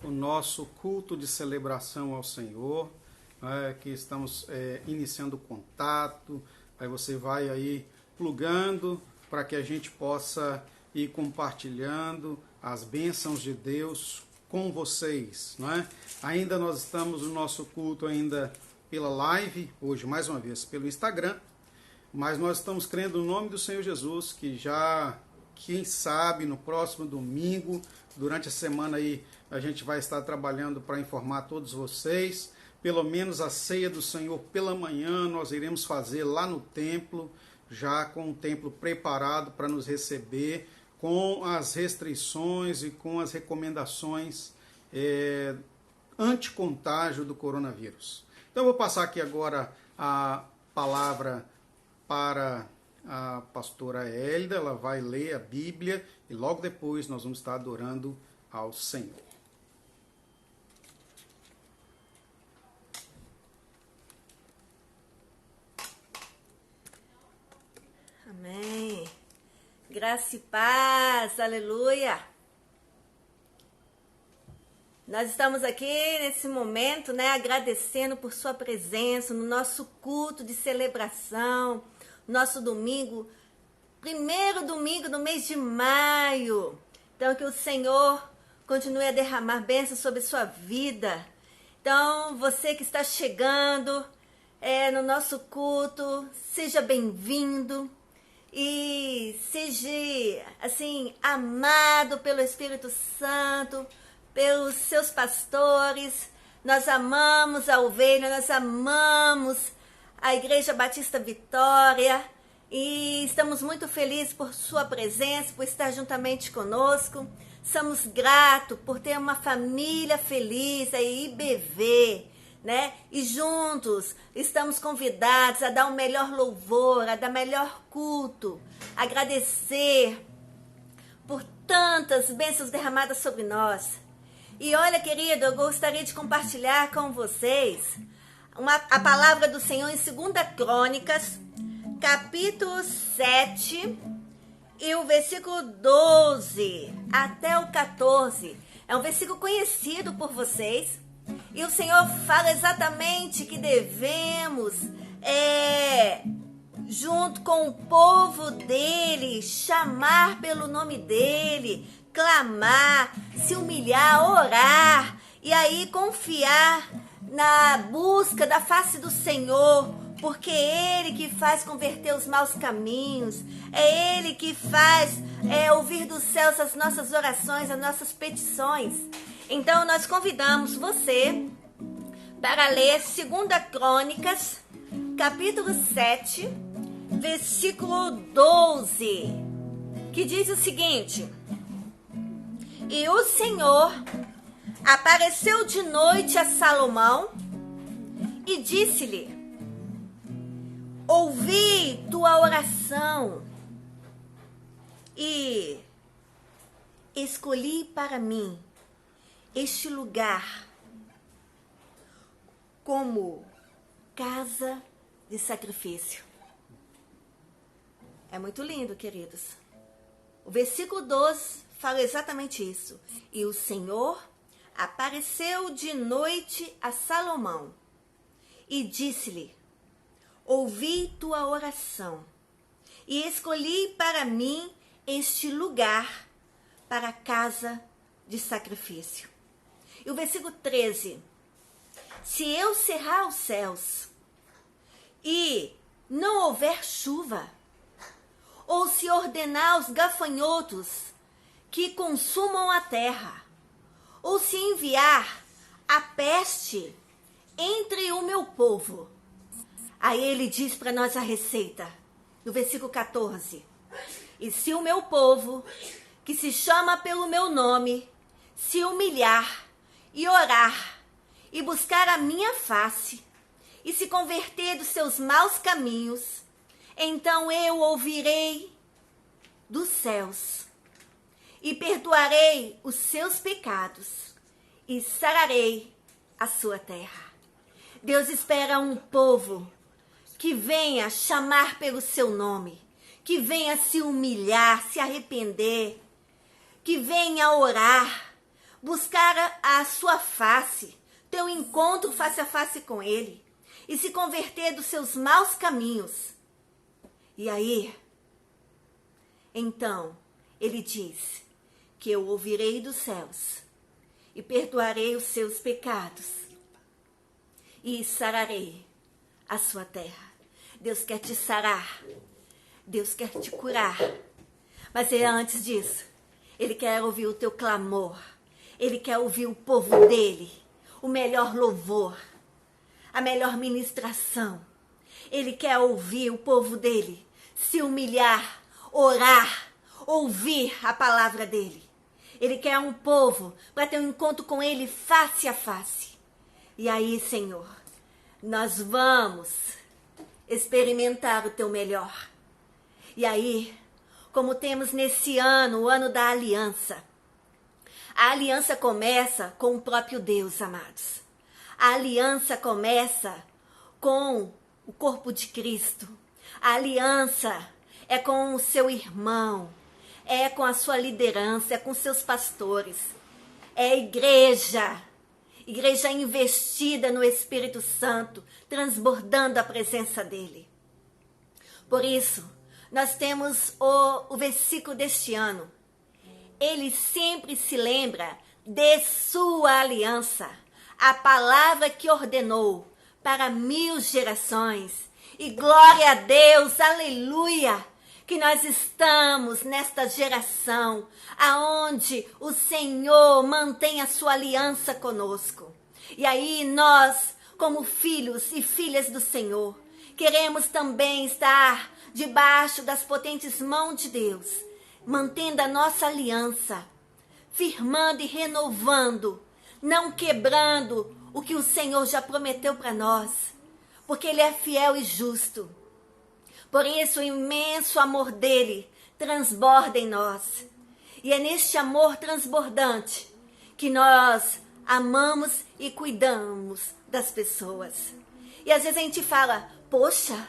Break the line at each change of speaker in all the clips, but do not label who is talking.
o nosso culto de celebração ao Senhor, que estamos iniciando o contato. Aí você vai aí plugando para que a gente possa ir compartilhando as bênçãos de Deus com vocês, não é? Ainda nós estamos no nosso culto ainda pela live, hoje mais uma vez pelo Instagram, mas nós estamos crendo no nome do Senhor Jesus, que já, quem sabe, no próximo domingo, durante a semana aí, a gente vai estar trabalhando para informar todos vocês. Pelo menos a ceia do Senhor pela manhã nós iremos fazer lá no templo, já com o templo preparado para nos receber, com as restrições e com as recomendações anti-contágio do coronavírus. Então eu vou passar aqui agora a palavra para a pastora Hélida. Ela vai ler a Bíblia e logo depois nós vamos estar adorando ao Senhor.
Amém. Graça e paz, aleluia. Nós estamos aqui nesse momento, agradecendo por sua presença no nosso culto de celebração, nosso domingo, primeiro domingo do mês de maio. Então, que o Senhor continue a derramar bênçãos sobre sua vida. Então, você que está chegando no nosso culto, seja bem-vindo. E seja, assim, amado pelo Espírito Santo, pelos seus pastores. Nós amamos a ovelha, nós amamos a Igreja Batista Vitória. E estamos muito felizes por sua presença, por estar juntamente conosco. Somos gratos por ter uma família feliz, a IBV. E juntos estamos convidados a dar o melhor louvor, a dar o melhor culto, agradecer por tantas bênçãos derramadas sobre nós. E olha, querido, eu gostaria de compartilhar com vocês a palavra do Senhor em 2 Crônicas, capítulo 7, e o versículo 12 até o 14. É um versículo conhecido por vocês. E o Senhor fala exatamente que devemos, junto com o povo dele, chamar pelo nome dele, clamar, se humilhar, orar, e aí confiar na busca da face do Senhor, porque é Ele que faz converter os maus caminhos, é Ele que faz ouvir dos céus as nossas orações, as nossas petições. Então, nós convidamos você para ler 2 Crônicas, capítulo 7, versículo 12, que diz o seguinte: E o Senhor apareceu de noite a Salomão e disse-lhe: Ouvi tua oração e escolhi para mim este lugar como casa de sacrifício. É muito lindo, queridos. O versículo 12 fala exatamente isso. E o Senhor apareceu de noite a Salomão e disse-lhe: Ouvi tua oração e escolhi para mim este lugar para a casa de sacrifício. E o versículo 13: Se eu cerrar os céus e não houver chuva, ou se ordenar aos gafanhotos que consumam a terra, ou se enviar a peste entre o meu povo. Aí ele diz para nós a receita, no versículo 14: E se o meu povo, que se chama pelo meu nome, se humilhar e orar e buscar a minha face e se converter dos seus maus caminhos, então eu ouvirei dos céus e perdoarei os seus pecados e sararei a sua terra. Deus espera um povo que venha chamar pelo seu nome, que venha se humilhar, se arrepender, que venha orar, buscar a sua face, ter um encontro face a face com ele e se converter dos seus maus caminhos. E aí, então, ele diz que eu ouvirei dos céus e perdoarei os seus pecados e sararei a sua terra. Deus quer te sarar, Deus quer te curar, mas antes disso, ele quer ouvir o teu clamor, ele quer ouvir o povo dele, o melhor louvor, a melhor ministração. Ele quer ouvir o povo dele se humilhar, orar, ouvir a palavra dele. Ele quer um povo para ter um encontro com ele face a face. E aí, Senhor, nós vamos experimentar o teu melhor. E aí, como temos nesse ano, o ano da aliança, a aliança começa com o próprio Deus, amados. A aliança começa com o corpo de Cristo. A aliança é com o seu irmão, é com a sua liderança, é com seus pastores. É igreja investida no Espírito Santo, transbordando a presença dele. Por isso, nós temos o versículo deste ano. Ele sempre se lembra de sua aliança, a palavra que ordenou para 1000 gerações. E glória a Deus, aleluia, que nós estamos nesta geração aonde o Senhor mantém a sua aliança conosco. E aí nós, como filhos e filhas do Senhor, queremos também estar debaixo das potentes mãos de Deus, mantendo a nossa aliança, firmando e renovando, não quebrando o que o Senhor já prometeu para nós, porque Ele é fiel e justo. Por isso o imenso amor dele transborda em nós. E é neste amor transbordante que nós amamos e cuidamos das pessoas. E às vezes a gente fala, poxa,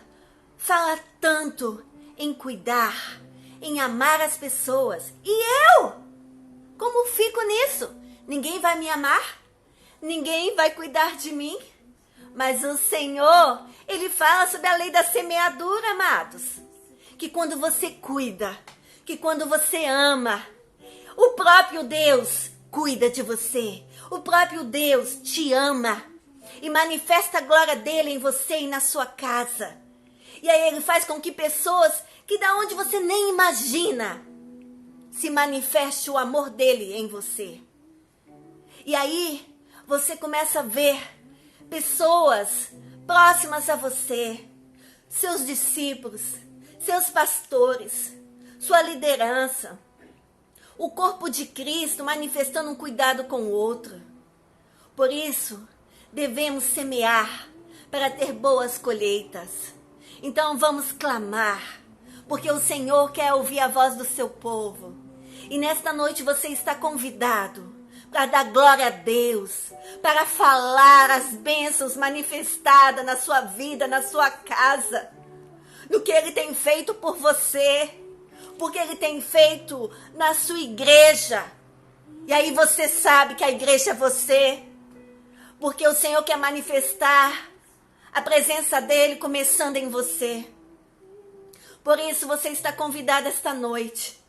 fala tanto em cuidar, em amar as pessoas. E eu? Como fico nisso? Ninguém vai me amar? Ninguém vai cuidar de mim? Mas o Senhor, Ele fala sobre a lei da semeadura, amados. Que quando você cuida, que quando você ama, o próprio Deus cuida de você. O próprio Deus te ama e manifesta a glória dele em você e na sua casa. E aí Ele faz com que pessoas que da onde você nem imagina se manifeste o amor dele em você. E aí você começa a ver pessoas próximas a você, seus discípulos, seus pastores, sua liderança, o corpo de Cristo manifestando um cuidado com o outro. Por isso, devemos semear para ter boas colheitas. Então vamos clamar, porque o Senhor quer ouvir a voz do seu povo. E nesta noite você está convidado para dar glória a Deus, para falar as bênçãos manifestadas na sua vida, na sua casa, do que Ele tem feito por você, porque Ele tem feito na sua igreja. E aí você sabe que a igreja é você, porque o Senhor quer manifestar a presença dEle começando em você. Por isso você está convidado esta noite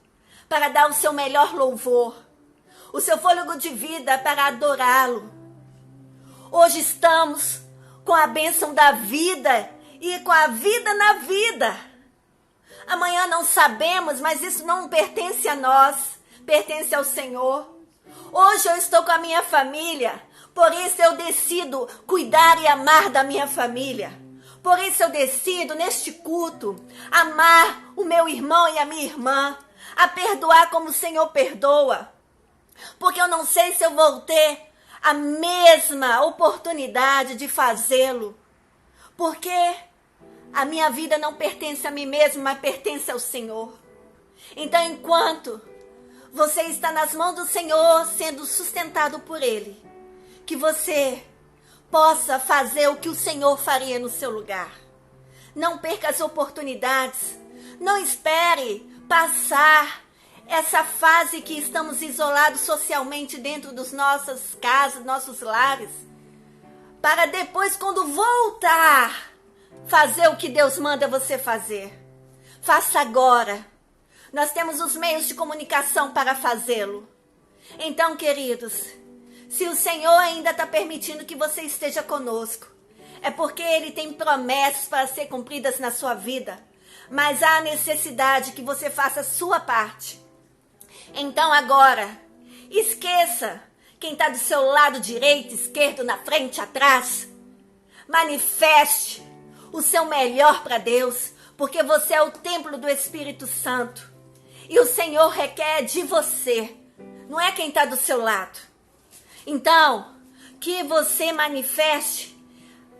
para dar o seu melhor louvor, o seu fôlego de vida para adorá-lo. Hoje estamos com a bênção da vida e com a vida na vida. Amanhã não sabemos, mas isso não pertence a nós, pertence ao Senhor. Hoje eu estou com a minha família, por isso eu decido cuidar e amar da minha família. Por isso eu decido, neste culto, amar o meu irmão e a minha irmã, a perdoar como o Senhor perdoa. Porque eu não sei se eu vou ter a mesma oportunidade de fazê-lo. Porque a minha vida não pertence a mim mesmo, mas pertence ao Senhor. Então, enquanto você está nas mãos do Senhor, sendo sustentado por Ele, que você possa fazer o que o Senhor faria no seu lugar. Não perca as oportunidades. Não espere passar essa fase que estamos isolados socialmente dentro das nossas casas, nossos lares, para depois, quando voltar, fazer o que Deus manda você fazer. Faça agora. Nós temos os meios de comunicação para fazê-lo. Então, queridos, se o Senhor ainda está permitindo que você esteja conosco, é porque Ele tem promessas para ser cumpridas na sua vida. Mas há necessidade que você faça a sua parte. Então agora, esqueça quem está do seu lado direito, esquerdo, na frente, atrás. Manifeste o seu melhor para Deus, porque você é o templo do Espírito Santo. E o Senhor requer de você, não é quem está do seu lado. Então, que você manifeste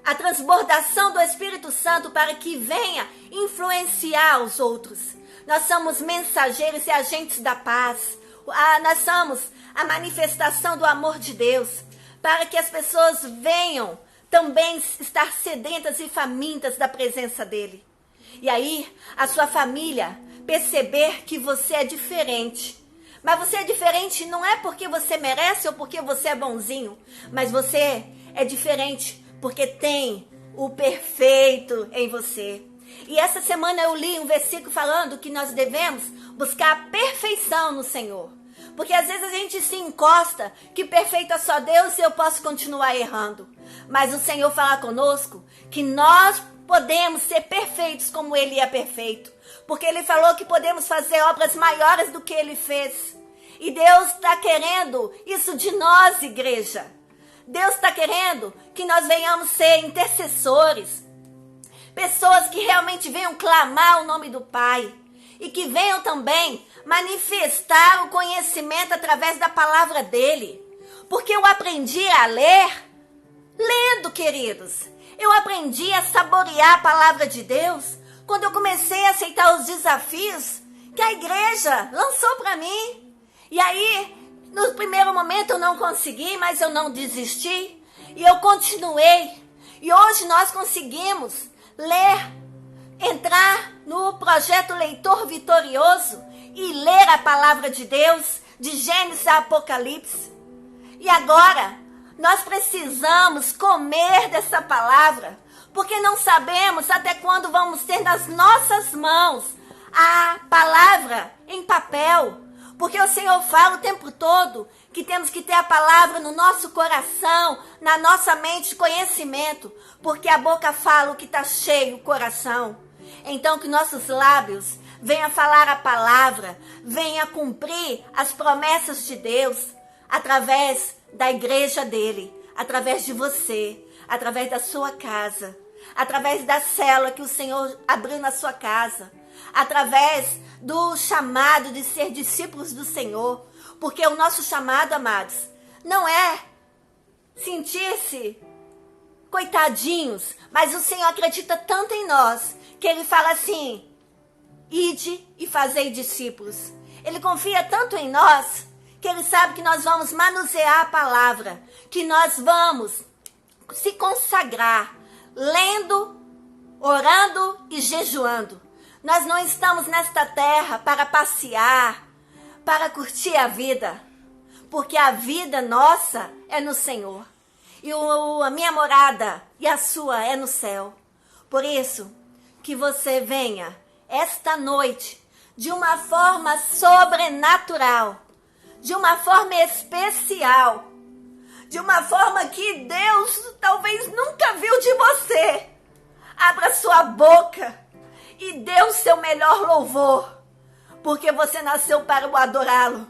a transbordação do Espírito Santo para que venha influenciar os outros. Nós somos mensageiros e agentes da paz. Nós somos a manifestação do amor de Deus, para que as pessoas venham também estar sedentas e famintas da presença dEle. E aí, a sua família perceber que você é diferente. Mas você é diferente não é porque você merece ou porque você é bonzinho, mas você é diferente porque tem o perfeito em você. E essa semana eu li um versículo falando que nós devemos buscar a perfeição no Senhor. Porque às vezes a gente se encosta que perfeito é só Deus e eu posso continuar errando. Mas o Senhor fala conosco que nós podemos ser perfeitos como Ele é perfeito. Porque Ele falou que podemos fazer obras maiores do que Ele fez. E Deus está querendo isso de nós, igreja. Deus está querendo que nós venhamos ser intercessores. Pessoas que realmente venham clamar o nome do Pai. E que venham também manifestar o conhecimento através da palavra dEle. Porque eu aprendi a ler lendo, queridos. Eu aprendi a saborear a palavra de Deus quando eu comecei a aceitar os desafios que a igreja lançou para mim. E aí, no primeiro momento eu não consegui, mas eu não desisti. E eu continuei. E hoje nós conseguimos ler, entrar no projeto Leitor Vitorioso e ler a palavra de Deus, de Gênesis a Apocalipse. E agora, nós precisamos comer dessa palavra, porque não sabemos até quando vamos ter nas nossas mãos a palavra em papel. Porque o Senhor fala o tempo todo que temos que ter a palavra no nosso coração, na nossa mente de conhecimento, porque a boca fala o que está cheio o coração. Então que nossos lábios venham falar a palavra, venham cumprir as promessas de Deus através da igreja dele, através de você, através da sua casa, através da célula que o Senhor abriu na sua casa, através do chamado de ser discípulos do Senhor, porque o nosso chamado, amados, não é sentir-se coitadinhos, mas o Senhor acredita tanto em nós, que Ele fala assim, ide e fazei discípulos. Ele confia tanto em nós, que Ele sabe que nós vamos manusear a palavra, que nós vamos se consagrar, lendo, orando e jejuando. Nós não estamos nesta terra para passear, para curtir a vida, porque a vida nossa é no Senhor. E a minha morada e a sua é no céu. Por isso, que você venha esta noite de uma forma sobrenatural, de uma forma especial, de uma forma que Deus talvez nunca viu de você. Abra sua boca e dê o seu melhor louvor, porque você nasceu para o adorá-lo.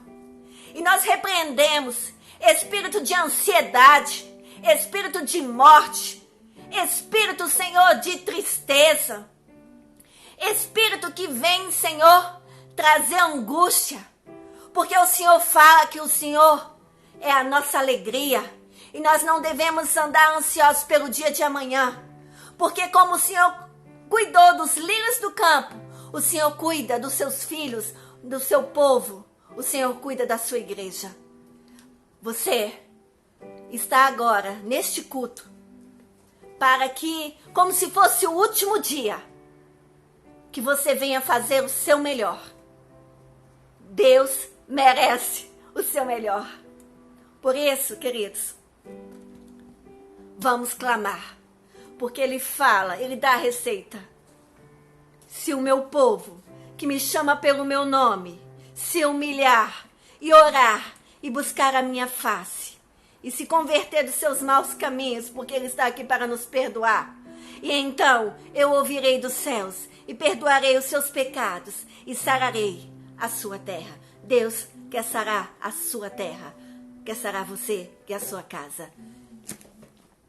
E nós repreendemos espírito de ansiedade, espírito de morte, espírito, Senhor, de tristeza, espírito que vem, Senhor, trazer angústia, porque o Senhor fala que o Senhor é a nossa alegria, e nós não devemos andar ansiosos pelo dia de amanhã, porque como o Senhor cuidou dos lírios do campo, o Senhor cuida dos seus filhos, do seu povo, o Senhor cuida da sua igreja. Você está agora neste culto para que, como se fosse o último dia, que você venha fazer o seu melhor. Deus merece o seu melhor. Por isso, queridos, vamos clamar, porque Ele fala, Ele dá a receita. Se o meu povo, que me chama pelo meu nome, se humilhar e orar e buscar a minha face, e se converter dos seus maus caminhos, porque Ele está aqui para nos perdoar, e então eu ouvirei dos céus e perdoarei os seus pecados e sararei a sua terra. Deus quer sarar a sua terra, quer sarar você e a sua casa.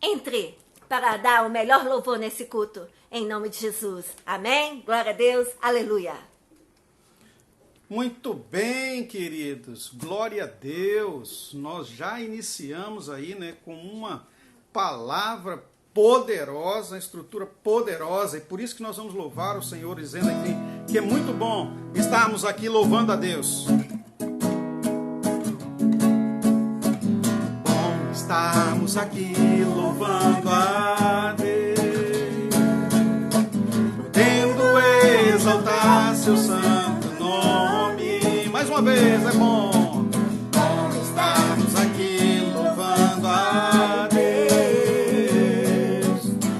Entre para dar o melhor louvor nesse culto, em nome de Jesus. Amém? Glória a Deus. Aleluia.
Muito bem, queridos. Glória a Deus. Nós já iniciamos aí, né, com uma palavra poderosa, estrutura poderosa, e por isso que nós vamos louvar o Senhor, dizendo aqui que é muito bom estarmos aqui louvando a Deus. Bom estarmos aqui louvando a Deus, podendo exaltar seu santo nome. Mais uma vez, é bom. Bom estarmos aqui louvando a Deus,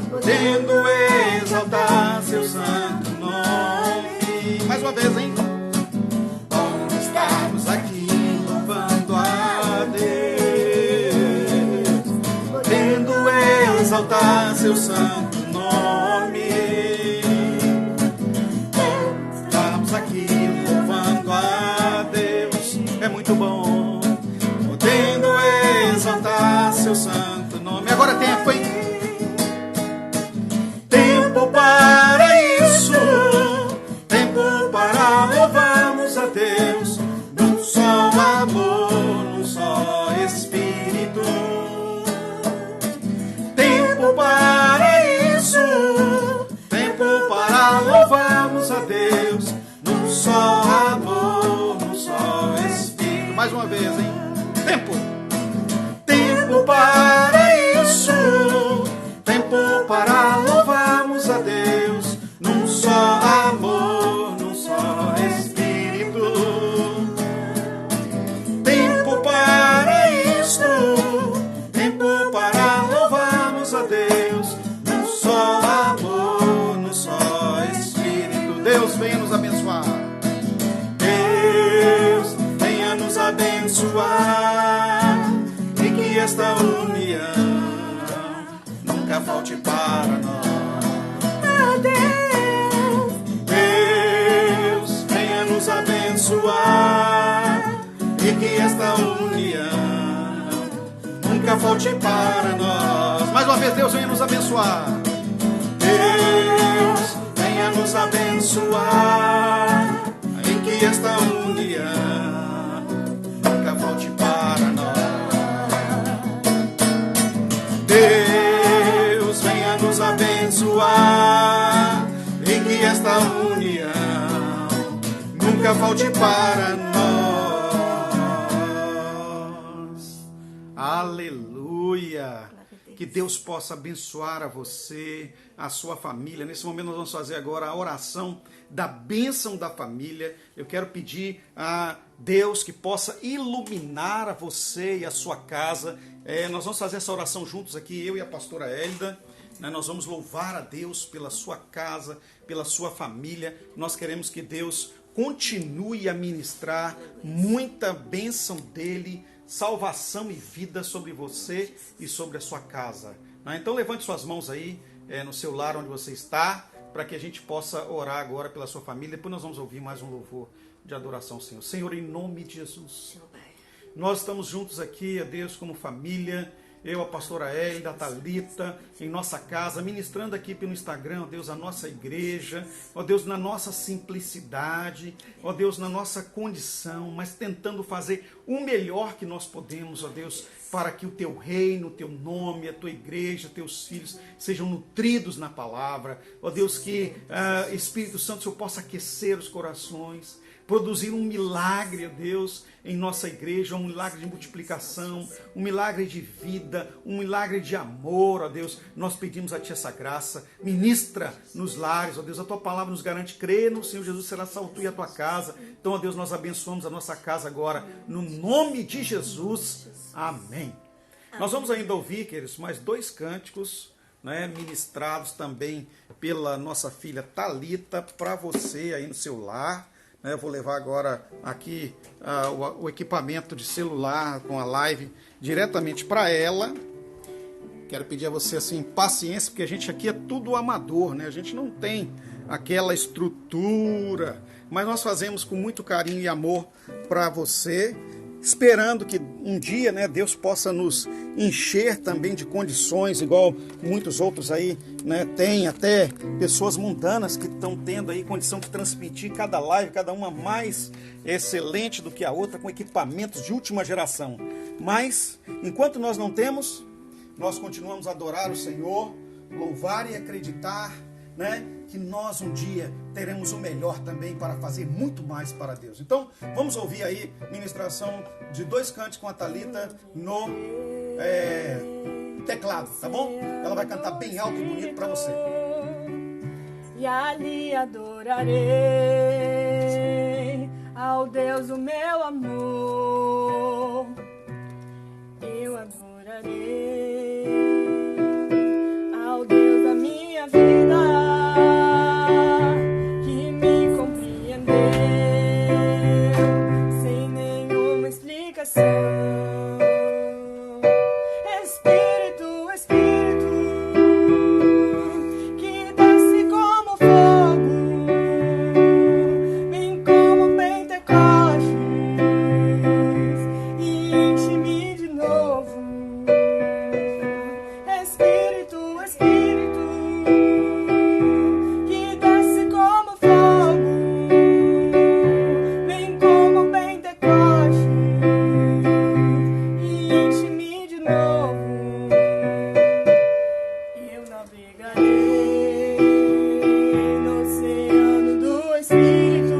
podendo exaltar seu santo nome. Mais uma vez, hein? Bom estarmos aqui louvando a Deus, podendo exaltar seu santo nome. Estamos aqui louvando a Deus, é muito bom, podendo exaltar seu santo nome. Agora tempo, hein? Tempo para isso, tempo para louvarmos a Deus, num só amor, num só Espírito. Tempo para isso, tempo para louvarmos a Deus, num só amor, num só Espírito. Mais uma vez, hein? Tempo. Tempo para isso, tempo para louvarmos a Deus, num só amor, num só Espírito. Tempo para isto, tempo para louvarmos a Deus, num só amor, num só Espírito. Deus venha nos abençoar. Deus venha nos abençoar, e que esta união nunca falte para nós. Deus venha nos abençoar, e que esta união nunca falte para nós. Mais uma vez, Deus venha nos abençoar. Deus venha nos abençoar, e que esta união nunca falte para nós. Deus venha nos abençoar, e que esta união nunca falte para nós. Aleluia! Que Deus possa abençoar a você, a sua família. Nesse momento nós vamos fazer agora a oração da bênção da família. Eu quero pedir a Deus que possa iluminar a você e a sua casa. Nós vamos fazer essa oração juntos aqui, eu e a pastora Hélida. Nós vamos louvar a Deus pela sua casa, pela sua família. Nós queremos que Deus continue a ministrar muita bênção dele, salvação e vida sobre você e sobre a sua casa. Então levante suas mãos aí no seu lar onde você está, para que a gente possa orar agora pela sua família. Depois nós vamos ouvir mais um louvor de adoração ao Senhor. Senhor, em nome de Jesus, nós estamos juntos aqui, a Deus, como família. Eu, a pastora Hélida, a Thalita, em nossa casa, ministrando aqui pelo Instagram, ó Deus, a nossa igreja, ó Deus, na nossa simplicidade, ó Deus, na nossa condição, mas tentando fazer o melhor que nós podemos, ó Deus, para que o teu reino, o teu nome, a tua igreja, teus filhos sejam nutridos na palavra. Ó Deus, que Espírito Santo, o Senhor possa aquecer os corações, produzir um milagre, ó Deus, em nossa igreja, um milagre de multiplicação, um milagre de vida, um milagre de amor, ó Deus. Nós pedimos a Ti essa graça, ministra nos lares, ó Deus, a Tua palavra nos garante, crê no Senhor Jesus, será salvo tu e a tua casa. Então, ó Deus, nós abençoamos a nossa casa agora, no nome de Jesus, amém. Nós vamos ainda ouvir, queridos, mais 2 cânticos, né, ministrados também pela nossa filha Thalita, para você aí no seu lar. Eu vou levar agora aqui o equipamento de celular com a live diretamente para ela. Quero pedir a você assim, paciência, porque a gente aqui é tudo amador, né? A gente não tem aquela estrutura, mas nós fazemos com muito carinho e amor para você, esperando que um dia, né, Deus possa nos encher também de condições, igual muitos outros aí, né, tem até pessoas mundanas que estão tendo aí condição de transmitir cada live, cada uma mais excelente do que a outra, com equipamentos de última geração. Mas, enquanto nós não temos, nós continuamos a adorar o Senhor, louvar e acreditar, né, que nós um dia teremos o melhor também para fazer muito mais para Deus. Então, vamos ouvir aí ministração de 2 cânticos com a Thalita no teclado, tá bom? Ela vai cantar bem alto e bonito para você.
E ali adorarei ao Deus o meu amor. Eu adorarei ao Deus da minha vida, que me compreendeu sem nenhuma explicação. Espírito, Espírito, que desce como fogo, vem como Pentecostes e enche-me de novo. Espírito, Espírito, que desce como fogo, vem como Pentecostes e enche-me de novo. Eu navegarei no oceano do Espírito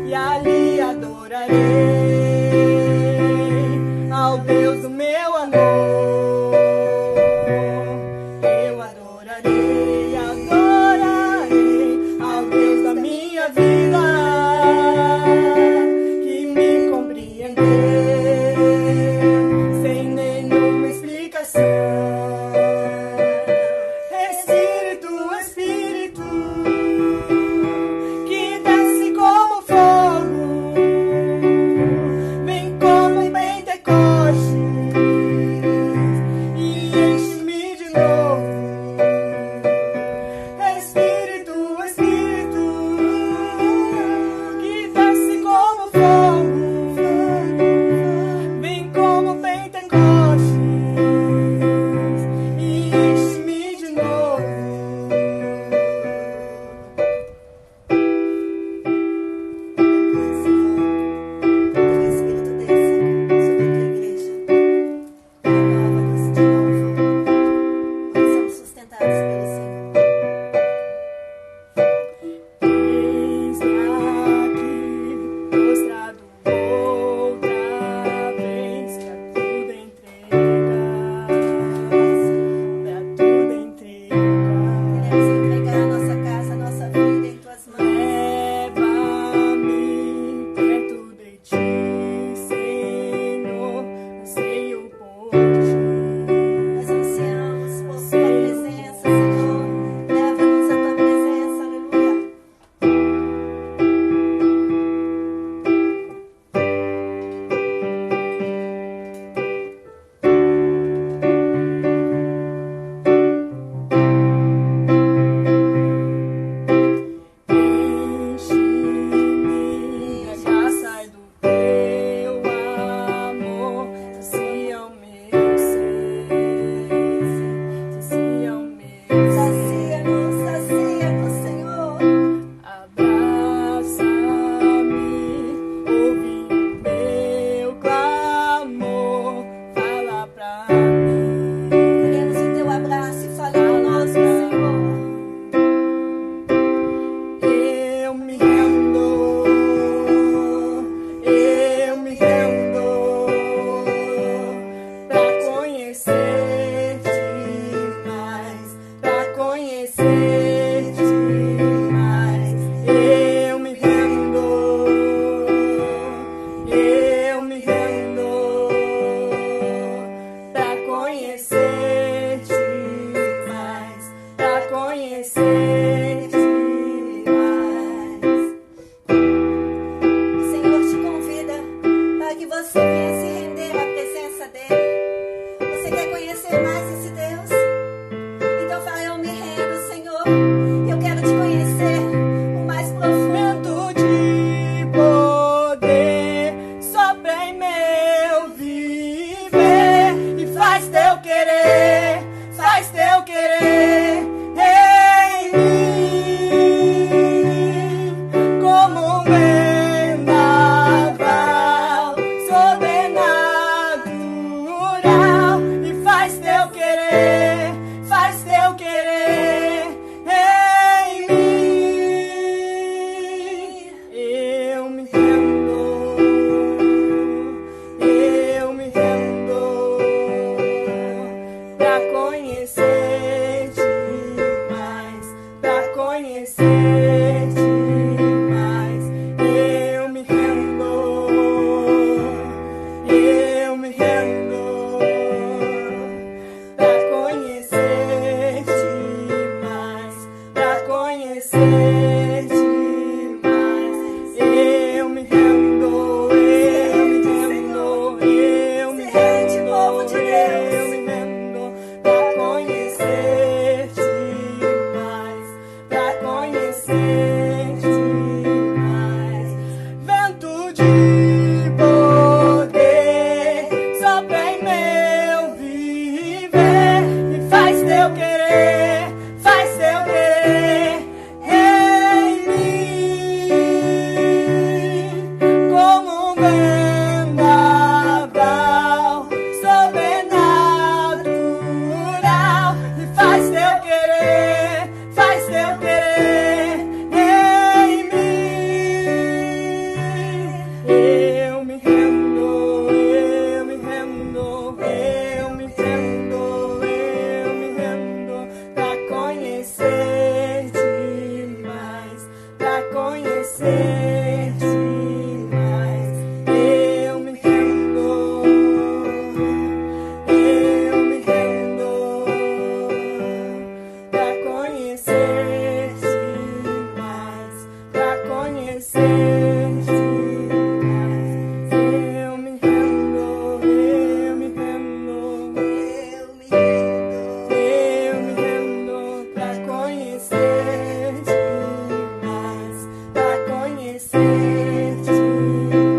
e ali adorarei ao Deus do meu amor. Eu adorarei, adorarei ao Deus da minha vida, que me compreendeu sem nenhuma explicação. Espírito, Espírito, que desce como fogo, vem como Pentecostes querer, faz teu querer em mim, como um vendaval sobrenatural, e faz teu querer em mim. Eu me rendo, eu me rendo, eu me rendo, eu me rendo, pra conhecer-te mais, pra conhecer-te mais. Eu me rendo, pra conhecer-te mais, pra conhecer-te mais. Eu me rendo, eu me rendo, pra conhecer-te mais, pra conhecer-te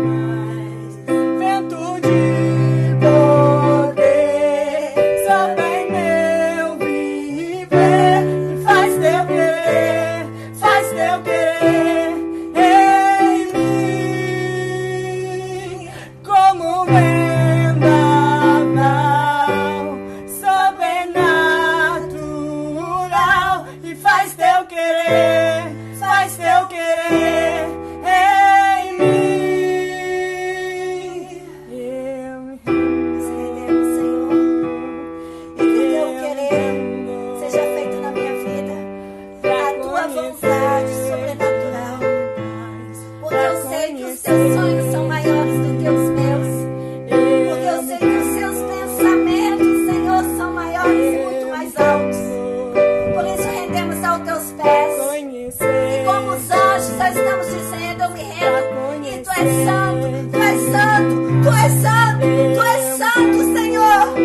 mais. Vento de poder sopra em meu viver, e faz teu querer em mim, como um vendaval sobrenatural, e faz teu querer em mim. Eu me
Nos rendemos, Senhor, e que o teu querer seja feito na minha vida, a tua vontade sobrenatural, porque eu sei que os teus sonhos são maiores do que os meus, porque eu sei que os seus pensamentos, Senhor, são maiores e muito mais altos. Por isso rendemos aos teus pés, e como os anjos nós estamos dizendo, eu me rendo, e tu és santo, tu és santo, tu és santo, tu és santo, Senhor,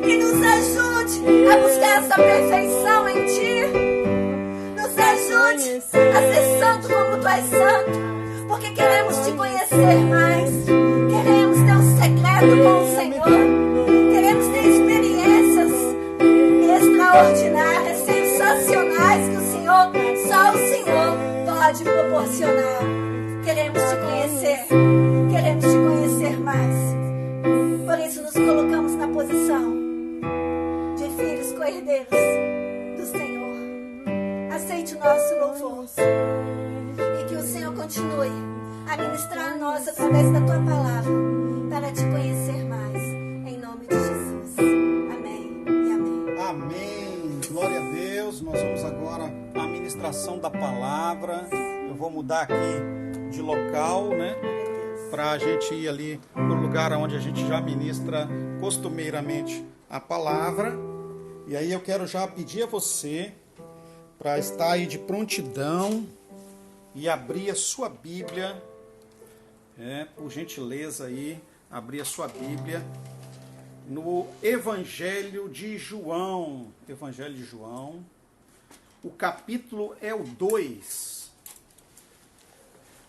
e nos ajude a buscar essa perfeição em ti. Nos ajude a ser santo como tu és santo, porque queremos te conhecer mais, queremos ter um secreto com o Senhor, queremos ter experiências extraordinárias, sensacionais que o Senhor, só o Senhor pode proporcionar. Queremos te conhecer mais. Por isso nos colocamos na posição de filhos co-herdeiros do Senhor. Aceite o nosso louvor e que o Senhor continue a ministrar a nós através da tua palavra para te conhecer mais. Em nome de Jesus. Amém e amém.
Amém. Glória a Deus. Nós vamos agora à ministração da palavra. Eu vou mudar aqui de local, né? Para a gente ir ali no lugar onde a gente já ministra costumeiramente a palavra. E aí eu quero já pedir a você para estar aí de prontidão e abrir a sua Bíblia, por gentileza aí, abrir a sua Bíblia no Evangelho de João. Evangelho de João, o capítulo é o 2.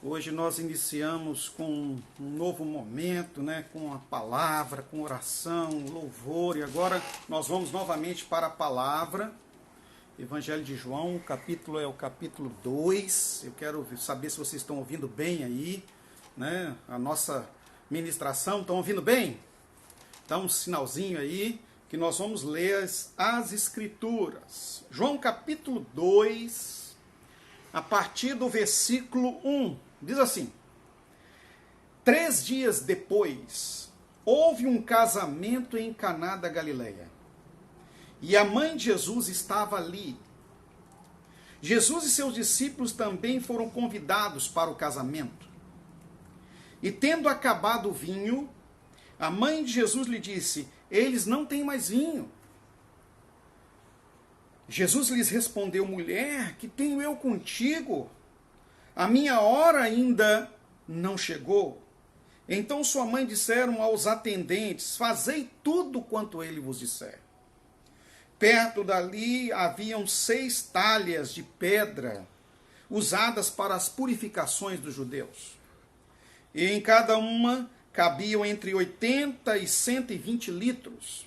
Hoje nós iniciamos com um novo momento, né, com a palavra, com oração, louvor, e agora nós vamos novamente para a palavra. Evangelho de João, o capítulo é o capítulo 2. Eu quero saber se vocês estão ouvindo bem aí, né, a nossa ministração. Estão ouvindo bem? Dá um sinalzinho aí que nós vamos ler as Escrituras. João capítulo 2, a partir do versículo 1. Diz assim: 3 dias depois, houve um casamento em Caná da Galileia, e a mãe de Jesus estava ali. Jesus e seus discípulos também foram convidados para o casamento. E tendo acabado o vinho, a mãe de Jesus lhe disse: eles não têm mais vinho. Jesus lhes respondeu: mulher, que tenho eu contigo? A minha hora ainda não chegou. Então sua mãe disseram aos atendentes: fazei tudo quanto ele vos disser. Perto dali haviam 6 talhas de pedra, usadas para as purificações dos judeus. E em cada uma cabiam entre 80 e 120 litros.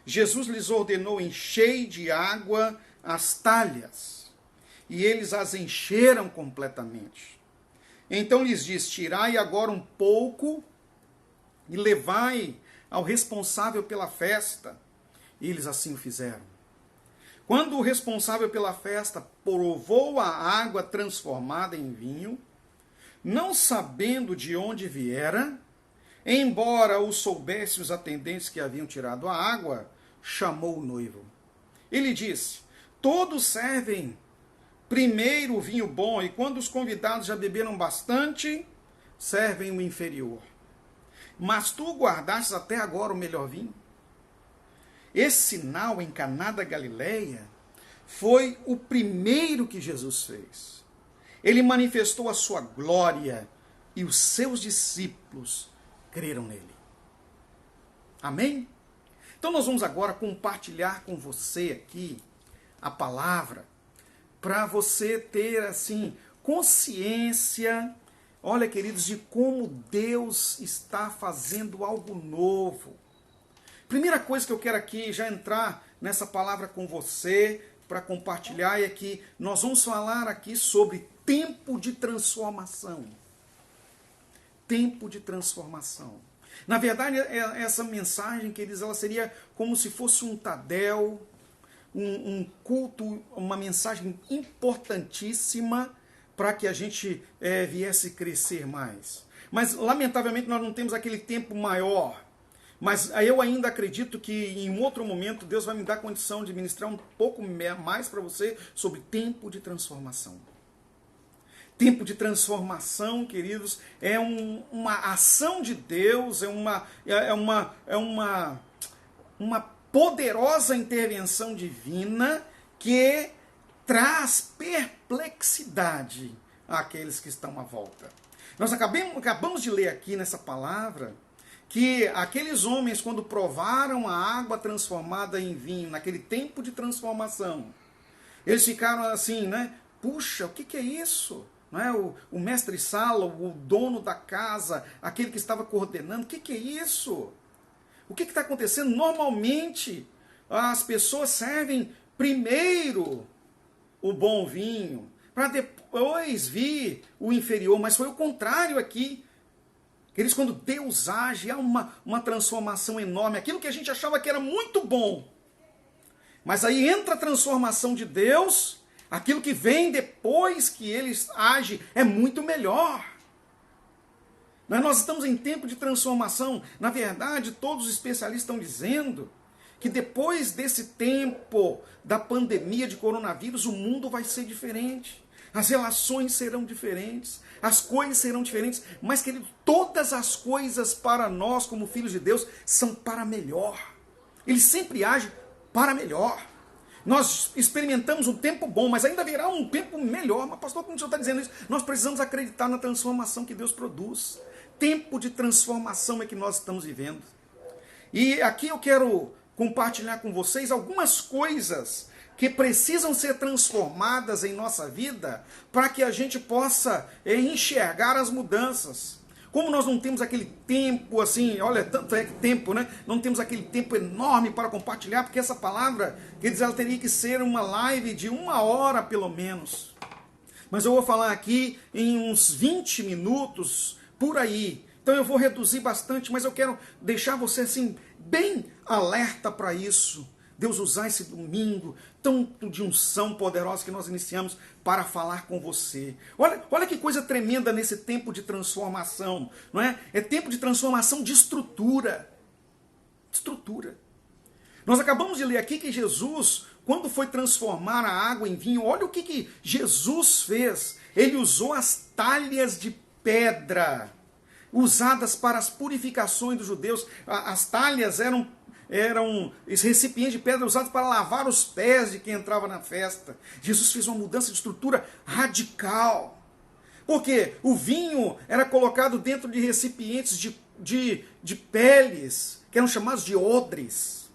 Jesus lhes ordenou encher de água as talhas, e eles as encheram completamente. Então lhes diz: tirai agora um pouco e levai ao responsável pela festa. E eles assim o fizeram. Quando o responsável pela festa provou a água transformada em vinho, não sabendo de onde viera, embora o soubesse os atendentes que haviam tirado a água, chamou o noivo. Ele disse: todos servem primeiro o vinho bom, e quando os convidados já beberam bastante, servem o inferior. Mas tu guardastes até agora o melhor vinho. Esse sinal em Caná da Galileia foi o primeiro que Jesus fez. Ele manifestou a sua glória e os seus discípulos creram nele. Amém? Então nós vamos agora compartilhar com você aqui a palavra para você ter assim consciência, olha, queridos, de como Deus está fazendo algo novo. Primeira coisa que eu quero aqui já entrar nessa palavra com você para compartilhar é que nós vamos falar aqui sobre tempo de transformação. Tempo de transformação. Na verdade, essa mensagem, queridos, ela seria como se fosse um tadel, um culto, uma mensagem importantíssima para que a gente viesse crescer mais. Mas, lamentavelmente, nós não temos aquele tempo maior. Mas eu ainda acredito que em um outro momento Deus vai me dar condição de ministrar um pouco mais para você sobre tempo de transformação. Tempo de transformação, queridos, é uma ação de Deus, é uma poderosa intervenção divina que traz perplexidade àqueles que estão à volta. Nós acabamos de ler aqui nessa palavra que aqueles homens, quando provaram a água transformada em vinho, naquele tempo de transformação, eles ficaram assim, né? Puxa, o que é isso? Não é? O mestre sala, o dono da casa, aquele que estava coordenando, o que é isso? O que está acontecendo? Normalmente, as pessoas servem primeiro o bom vinho, para depois vir o inferior, mas foi o contrário aqui. Eles, quando Deus age, há uma transformação enorme. Aquilo que a gente achava que era muito bom. Mas aí entra a transformação de Deus, aquilo que vem depois que ele age é muito melhor. Mas nós estamos em tempo de transformação. Na verdade, todos os especialistas estão dizendo que depois desse tempo da pandemia de coronavírus, o mundo vai ser diferente. As relações serão diferentes, as coisas serão diferentes, mas, querido, todas as coisas para nós, como filhos de Deus, são para melhor. Ele sempre age para melhor. Nós experimentamos um tempo bom, mas ainda virá um tempo melhor. Mas, pastor, como o senhor está dizendo isso? Nós precisamos acreditar na transformação que Deus produz. Tempo de transformação é que nós estamos vivendo. E aqui eu quero compartilhar com vocês algumas coisas que precisam ser transformadas em nossa vida para que a gente possa enxergar as mudanças. Como nós não temos aquele tempo assim, olha, tanto é que tempo, né? Não temos aquele tempo enorme para compartilhar, porque essa palavra, quer ela teria que ser uma live de 1 hora pelo menos. Mas eu vou falar aqui em uns 20 minutos, por aí. Então eu vou reduzir bastante, mas eu quero deixar você assim, bem alerta para isso. Deus usar esse domingo, tanto de unção poderosa que nós iniciamos para falar com você. Olha que coisa tremenda nesse tempo de transformação, não é? É tempo de transformação de estrutura. Estrutura. Nós acabamos de ler aqui que Jesus, quando foi transformar a água em vinho, olha o que Jesus fez. Ele usou as talhas de pedra, usadas para as purificações dos judeus. As talhas eram esse recipiente de pedra usado para lavar os pés de quem entrava na festa. Jesus fez uma mudança de estrutura radical. Porque o vinho era colocado dentro de recipientes de peles, que eram chamados de odres,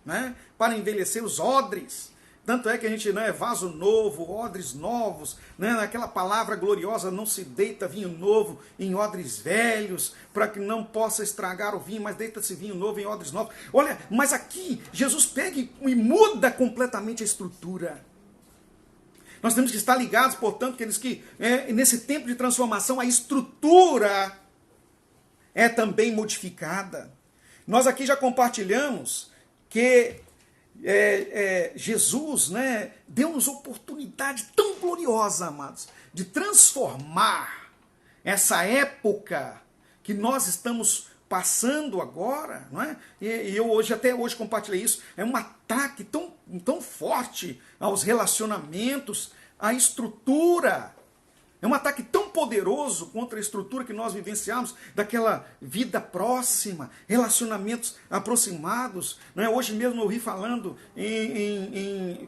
né? Para envelhecer os odres. Tanto é que a gente, né, vaso novo, odres novos, né, naquela palavra gloriosa, não se deita vinho novo em odres velhos, para que não possa estragar o vinho, mas deita-se vinho novo em odres novos. Olha, mas aqui Jesus pega e muda completamente a estrutura. Nós temos que estar ligados, portanto, queridos, que nesse tempo de transformação a estrutura é também modificada. Nós aqui já compartilhamos que Jesus, né, deu-nos oportunidade tão gloriosa, amados, de transformar essa época que nós estamos passando agora, não é? E eu até hoje compartilhei isso, é um ataque tão forte aos relacionamentos, à estrutura. É um ataque tão poderoso contra a estrutura que nós vivenciamos, daquela vida próxima, relacionamentos aproximados. Não é? Hoje mesmo eu ouvi falando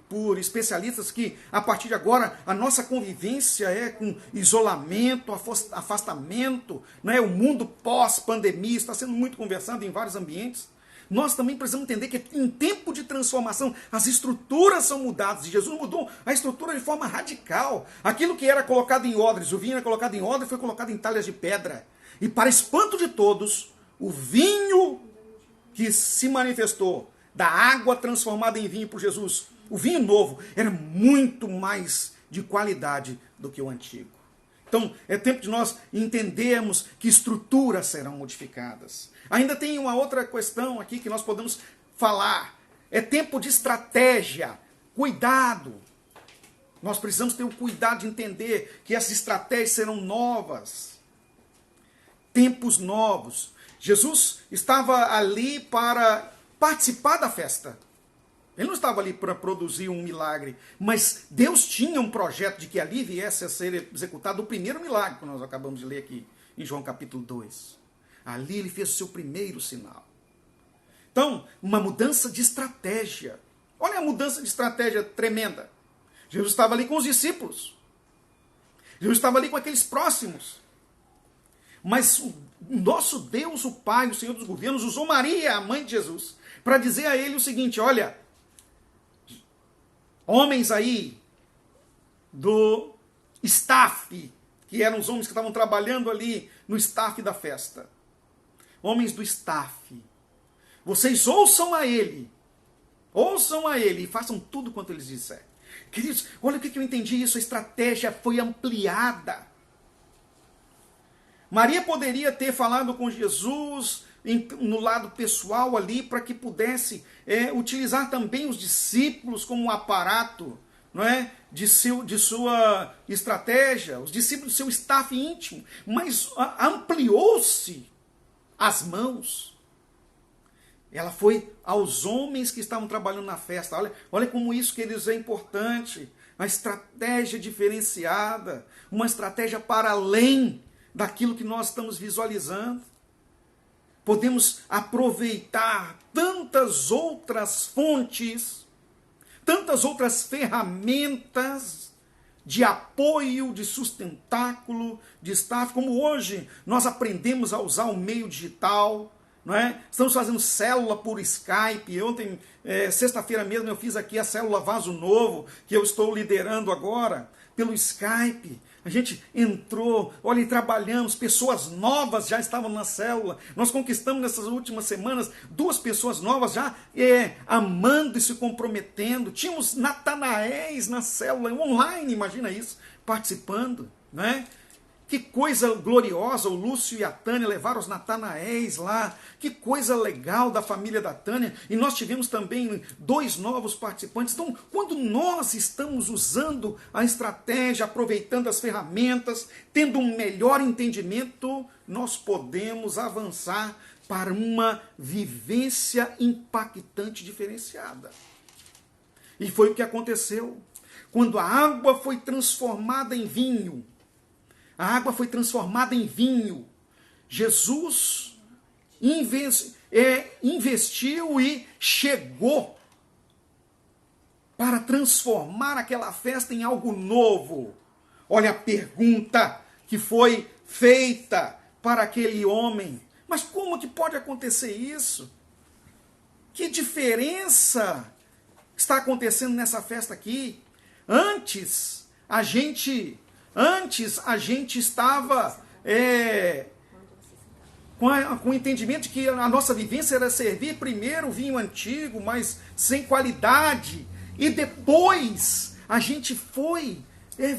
por especialistas que, a partir de agora, a nossa convivência é com isolamento, afastamento. Não é? O mundo pós-pandemia está sendo muito conversado em vários ambientes. Nós também precisamos entender que em tempo de transformação as estruturas são mudadas. E Jesus mudou a estrutura de forma radical. Aquilo que era colocado em odres, o vinho era colocado em odre, foi colocado em talhas de pedra. E para espanto de todos, o vinho que se manifestou da água transformada em vinho por Jesus, o vinho novo, era muito mais de qualidade do que o antigo. Então, é tempo de nós entendermos que estruturas serão modificadas. Ainda tem uma outra questão aqui que nós podemos falar. É tempo de estratégia. Cuidado. Nós precisamos ter o cuidado de entender que essas estratégias serão novas. Tempos novos. Jesus estava ali para participar da festa. Ele não estava ali para produzir um milagre, mas Deus tinha um projeto de que ali viesse a ser executado o primeiro milagre, que nós acabamos de ler aqui em João capítulo 2. Ali ele fez o seu primeiro sinal. Então, uma mudança de estratégia. Olha a mudança de estratégia tremenda. Jesus estava ali com os discípulos. Jesus estava ali com aqueles próximos. Mas o nosso Deus, o Pai, o Senhor dos governos, usou Maria, a mãe de Jesus, para dizer a ele o seguinte: olha, homens aí do staff, que eram os homens que estavam trabalhando ali no staff da festa. Homens do staff, vocês ouçam a ele e façam tudo quanto eles disserem. Queridos, olha o que eu entendi isso, a estratégia foi ampliada. Maria poderia ter falado com Jesus no lado pessoal ali, para que pudesse utilizar também os discípulos como um aparato, não é? de sua estratégia, os discípulos do seu staff íntimo, mas ampliou-se as mãos. Ela foi aos homens que estavam trabalhando na festa. Olha como isso, queridos, é importante. Uma estratégia diferenciada, uma estratégia para além daquilo que nós estamos visualizando. Podemos aproveitar tantas outras fontes, tantas outras ferramentas de apoio, de sustentáculo, de staff, como hoje nós aprendemos a usar o meio digital, não é? Estamos fazendo célula por Skype. Ontem, sexta-feira mesmo, eu fiz aqui a célula Vaso Novo, que eu estou liderando agora, pelo Skype. A gente entrou, olha, e trabalhamos, pessoas novas já estavam na célula. Nós conquistamos nessas últimas semanas 2 pessoas novas já amando e se comprometendo. Tínhamos Natanaéis na célula, online, imagina isso, participando, né? Que coisa gloriosa, o Lúcio e a Tânia levaram os Natanaéis lá. Que coisa legal da família da Tânia. E nós tivemos também 2 novos participantes. Então, quando nós estamos usando a estratégia, aproveitando as ferramentas, tendo um melhor entendimento, nós podemos avançar para uma vivência impactante diferenciada. E foi o que aconteceu. Quando a água foi transformada em vinho, Jesus investiu e chegou para transformar aquela festa em algo novo. Olha a pergunta que foi feita para aquele homem. Mas como que pode acontecer isso? Que diferença está acontecendo nessa festa aqui? Antes a gente estava com o entendimento de que a nossa vivência era servir primeiro o vinho antigo, mas sem qualidade, e depois a gente foi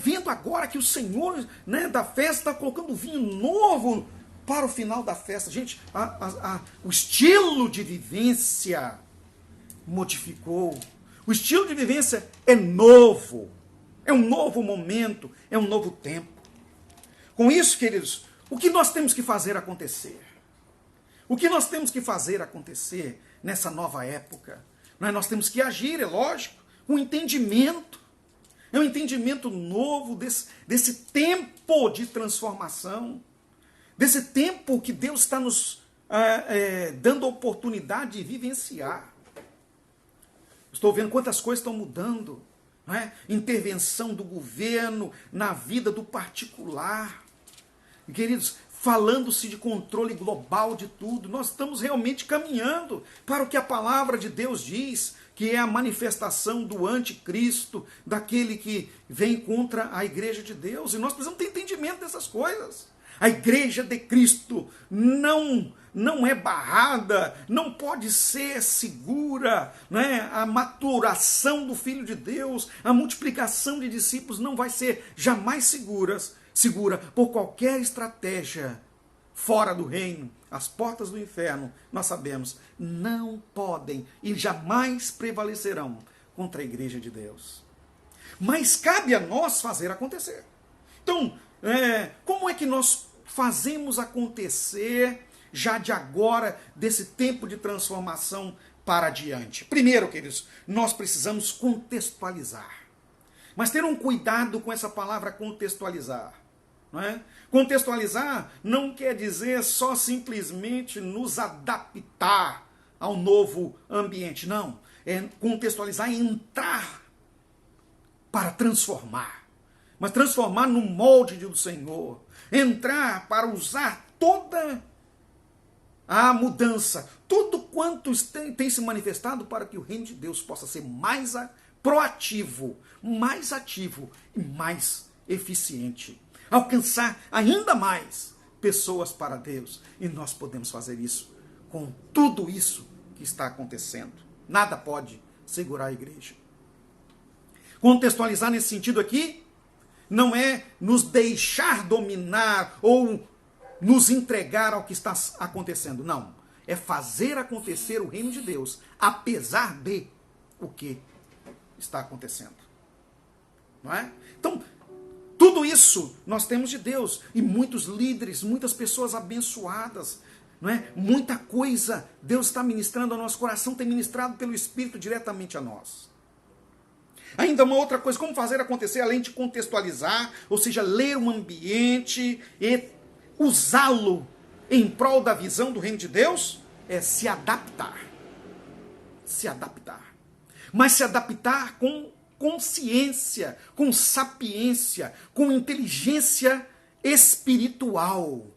vendo agora que o Senhor, né, da festa está colocando vinho novo para o final da festa. Gente, o estilo de vivência modificou. O estilo de vivência é novo. É um novo momento, é um novo tempo. Com isso, queridos, o que nós temos que fazer acontecer? O que nós temos que fazer acontecer nessa nova época? Nós temos que agir, é lógico, com entendimento. É um entendimento novo desse tempo de transformação, desse tempo que Deus está nos dando a oportunidade de vivenciar. Estou vendo quantas coisas estão mudando. Não é? Intervenção do governo na vida do particular. Queridos, falando-se de controle global de tudo, nós estamos realmente caminhando para o que a palavra de Deus diz, que é a manifestação do anticristo, daquele que vem contra a igreja de Deus. E nós precisamos ter entendimento dessas coisas. A igreja de Cristo não é barrada, não pode ser segura, né? A maturação do Filho de Deus, a multiplicação de discípulos não vai ser jamais segura por qualquer estratégia fora do reino. As portas do inferno, nós sabemos, não podem e jamais prevalecerão contra a igreja de Deus. Mas cabe a nós fazer acontecer. Então, como é que nós fazemos acontecer já de agora, desse tempo de transformação para adiante? Primeiro, queridos, nós precisamos contextualizar. Mas ter um cuidado com essa palavra contextualizar. Não é? Contextualizar não quer dizer só simplesmente nos adaptar ao novo ambiente. Não. Contextualizar é entrar para transformar. Mas transformar no molde do Senhor. Entrar para usar toda a mudança, tudo quanto tem se manifestado para que o reino de Deus possa ser mais proativo, mais ativo e mais eficiente. Alcançar ainda mais pessoas para Deus. E nós podemos fazer isso com tudo isso que está acontecendo. Nada pode segurar a igreja. Contextualizar nesse sentido aqui não é nos deixar dominar ou nos entregar ao que está acontecendo. Não. É fazer acontecer o reino de Deus, apesar de o que está acontecendo. Não é? Então, tudo isso nós temos de Deus. E muitos líderes, muitas pessoas abençoadas. Não é? Muita coisa Deus está ministrando ao nosso coração, tem ministrado pelo Espírito diretamente a nós. Ainda uma outra coisa, como fazer acontecer, além de contextualizar, ou seja, ler o ambiente e usá-lo em prol da visão do reino de Deus, é se adaptar. Se adaptar. Mas se adaptar com consciência, com sapiência, com inteligência espiritual.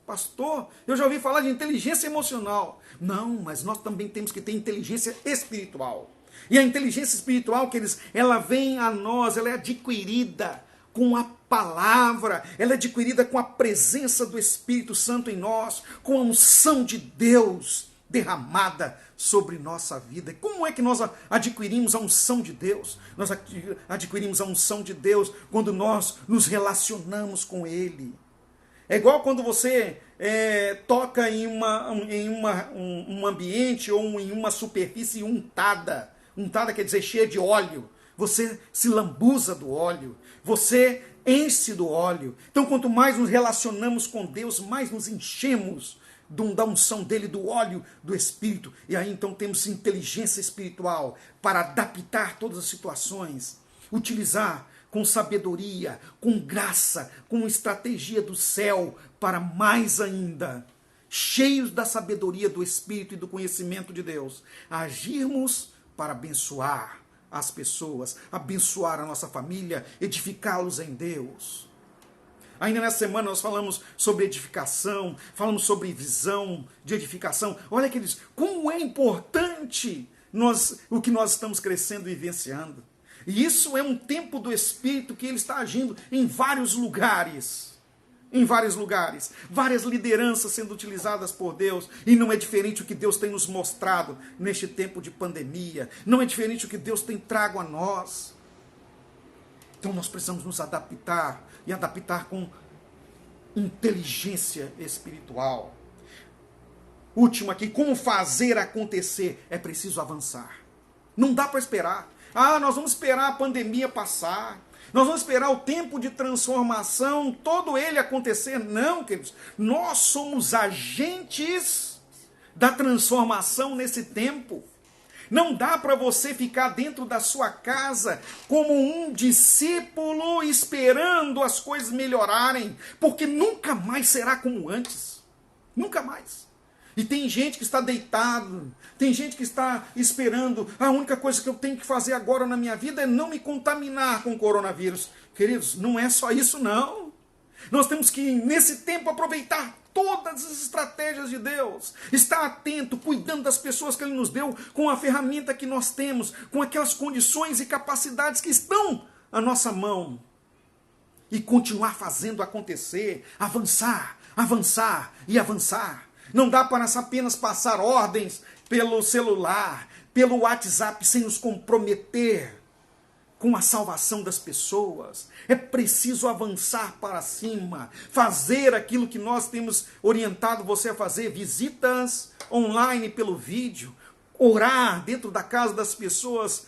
Pastor, eu já ouvi falar de inteligência emocional. Não, mas nós também temos que ter inteligência espiritual. E a inteligência espiritual, ela vem a nós, ela é adquirida com a palavra, ela é adquirida com a presença do Espírito Santo em nós, com a unção de Deus derramada sobre nossa vida. Como é que nós adquirimos a unção de Deus? Nós adquirimos a unção de Deus quando nós nos relacionamos com Ele. É igual quando você toca em um ambiente ou em uma superfície untada. Untada quer dizer cheia de óleo. Você se lambuza do óleo. Você enche do óleo. Então, quanto mais nos relacionamos com Deus, mais nos enchemos da unção dele, do óleo do Espírito. E aí, então, temos inteligência espiritual para adaptar todas as situações. Utilizar com sabedoria, com graça, com estratégia do céu, para mais ainda, cheios da sabedoria do Espírito e do conhecimento de Deus, agirmos para abençoar as pessoas, abençoar a nossa família, edificá-los em Deus. Ainda nessa semana nós falamos sobre edificação, falamos sobre visão de edificação. Olha, queridos, como é importante o que nós estamos crescendo e vivenciando. E isso é um tempo do Espírito que ele está agindo em vários lugares. Em vários lugares. Várias lideranças sendo utilizadas por Deus. E não é diferente o que Deus tem nos mostrado neste tempo de pandemia. Não é diferente o que Deus tem trago a nós. Então nós precisamos nos adaptar. E adaptar com inteligência espiritual. Último aqui, como fazer acontecer? É preciso avançar. Não dá para esperar. Nós vamos esperar a pandemia passar. Nós vamos esperar o tempo de transformação, todo ele acontecer. Não, queridos. Nós somos agentes da transformação nesse tempo. Não dá para você ficar dentro da sua casa como um discípulo esperando as coisas melhorarem, porque nunca mais será como antes. Nunca mais. E tem gente que está deitado, tem gente que está esperando, a única coisa que eu tenho que fazer agora na minha vida é não me contaminar com o coronavírus. Queridos, não é só isso não. Nós temos que, nesse tempo, aproveitar todas as estratégias de Deus. Estar atento, cuidando das pessoas que Ele nos deu, com a ferramenta que nós temos, com aquelas condições e capacidades que estão à nossa mão. E continuar fazendo acontecer, avançar, avançar e avançar. Não dá para apenas passar ordens pelo celular, pelo WhatsApp, sem nos comprometer com a salvação das pessoas. É preciso avançar para cima, fazer aquilo que nós temos orientado você a fazer, visitas online pelo vídeo, orar dentro da casa das pessoas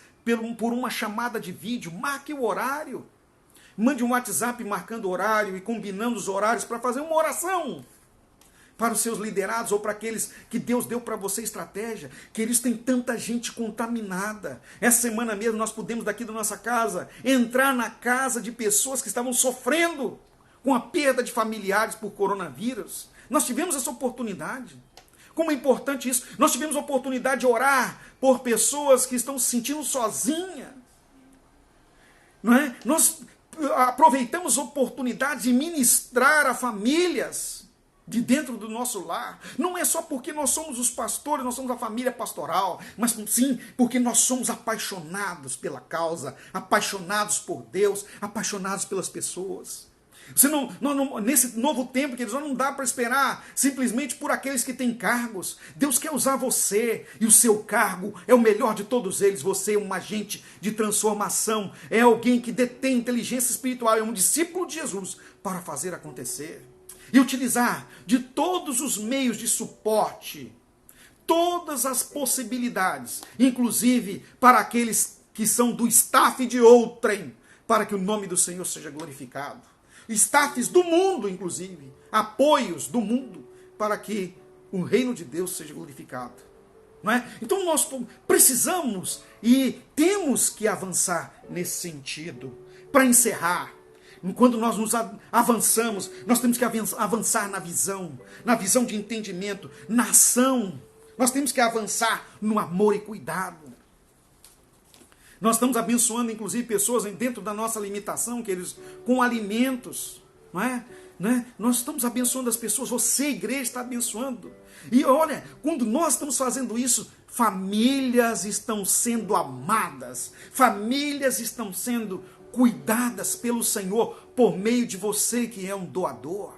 por uma chamada de vídeo, marque o horário. Mande um WhatsApp marcando o horário e combinando os horários para fazer uma oração. Para os seus liderados ou para aqueles que Deus deu para você estratégia, que eles têm tanta gente contaminada. Essa semana mesmo nós pudemos daqui da nossa casa entrar na casa de pessoas que estavam sofrendo com a perda de familiares por coronavírus. Nós tivemos essa oportunidade. Como é importante isso. Nós tivemos a oportunidade de orar por pessoas que estão se sentindo sozinhas. Não é? Nós aproveitamos oportunidades de ministrar a famílias de dentro do nosso lar. Não é só porque nós somos os pastores, nós somos a família pastoral, mas sim porque nós somos apaixonados pela causa, apaixonados por Deus, apaixonados pelas pessoas. Nesse novo tempo, queridos, não dá para esperar simplesmente por aqueles que têm cargos. Deus quer usar você, e o seu cargo é o melhor de todos eles. Você é um agente de transformação, é alguém que detém inteligência espiritual, é um discípulo de Jesus para fazer acontecer. E utilizar de todos os meios de suporte, todas as possibilidades, inclusive para aqueles que são do staff de outrem, para que o nome do Senhor seja glorificado. Staffs do mundo, inclusive, apoios do mundo, para que o reino de Deus seja glorificado. Não é? Então nós precisamos e temos que avançar nesse sentido. Para encerrar, quando nós nos avançamos, nós temos que avançar na visão de entendimento, na ação. Nós temos que avançar no amor e cuidado. Nós estamos abençoando, inclusive, pessoas dentro da nossa limitação, queridos, com alimentos. Não é? Nós estamos abençoando as pessoas, você, igreja, está abençoando. E olha, quando nós estamos fazendo isso, famílias estão sendo amadas, famílias estão sendo cuidadas pelo Senhor por meio de você que é um doador.